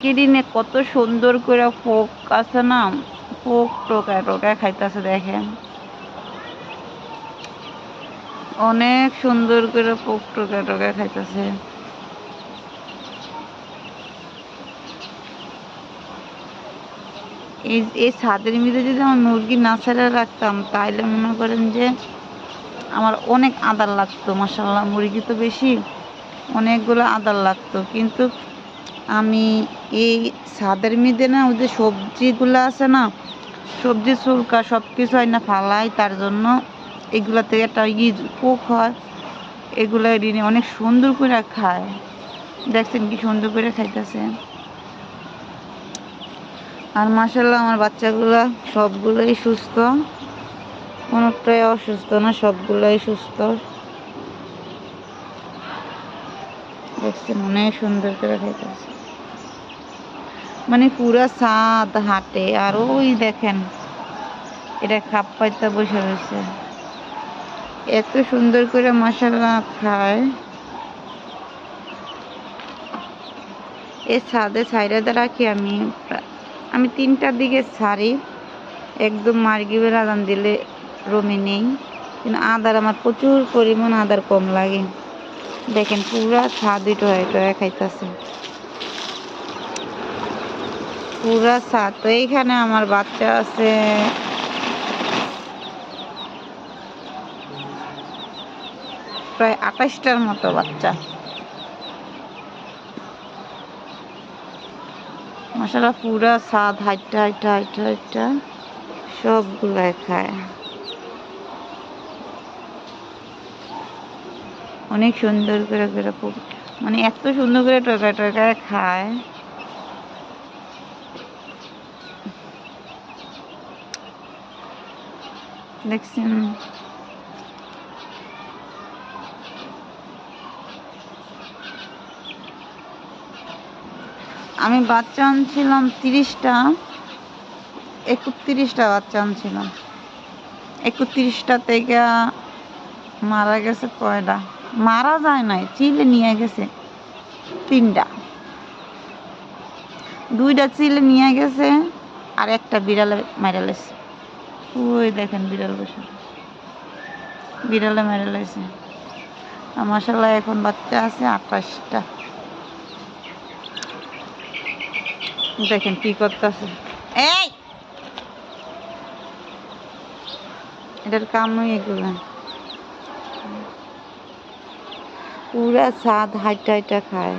কিরিনে কত সুন্দর করে ফোক আছে না, ফোক টোকায় টোকায় খাইতেছে দেখেন, অনেক সুন্দর করে ফোক টোকায় টোকায় খাইতেছে। এই ছাদের মধ্যে যদি আমার মুরগি না ছেড়ে রাখতাম তাইলে মনে করেন যে আমার অনেক আদার লাগতো। মাশাআল্লাহ মুরগি তো বেশি, অনেকগুলো আদার লাগতো, কিন্তু আমি এই ছাদের মধ্যে না ওই যে সবজিগুলো আছে না, সবজি চুলকা সব কিছু হয় না ফালাই, তার জন্য এগুলাতে একটা পোক হয়, এগুলো রিনে অনেক সুন্দর করে খায়। দেখছেন কি সুন্দর করে খাইতেছে। আর মাশাআল্লাহ আমার বাচ্চাগুলা সবগুলোই সুস্থ, কোনোটাই অসুস্থ না, সবগুলোই সুস্থ। দেখছেন অনেক সুন্দর করে খাইতেছে, মানে পুরা ছাদ হাঁটে। আর ওই দেখেন এটা খাপ পাইতে বসে রয়েছে, এত সুন্দর করে মাশাআল্লাহ খায়। এই ছাদে ছাইরাতে রাখি আমি 3টার দিকে ছাড়ি, একদম মাগরিবের আজান দিলে রুমে নেই। কিন্তু আদার আমার প্রচুর পরিমাণ আদার কম লাগে। দেখেন পুরা ছাদ টয়ে টয়ে খাইতেছে, পুরা ছাদ। তো এইখানে আমার বাচ্চা আছে প্রায় 28টার মতো বাচ্চা। মাশাআল্লাহ পুরা ছাদ হাইটা হাইটা হাইটা হাইটা সবগুলাই খায়, অনেক সুন্দর করে করে মানে এত সুন্দর করে টকায় টকায় খায়। দেখছেন আমি বাচ্চা আনছিলাম 30টা, 31টা বাচ্চা আনছিলাম। 31টা থেকে মারা গেছে কয়টা, মারা যায় নাই, চিলে নিয়ে গেছে 3টা, 2টা চিলে নিয়ে গেছে, আর একটা বিড়ালে মেরে লেছে। ওই দেখেন বিড়াল বসে, বিড়ালে মেরে লেছে। মাশাআল্লাহ এখন বাচ্চা আছে 28টা। দেখেন কি করতেছে, এই এটার কামই এগুলো, পুরা ছাদ হাইটা হাইটা খায়।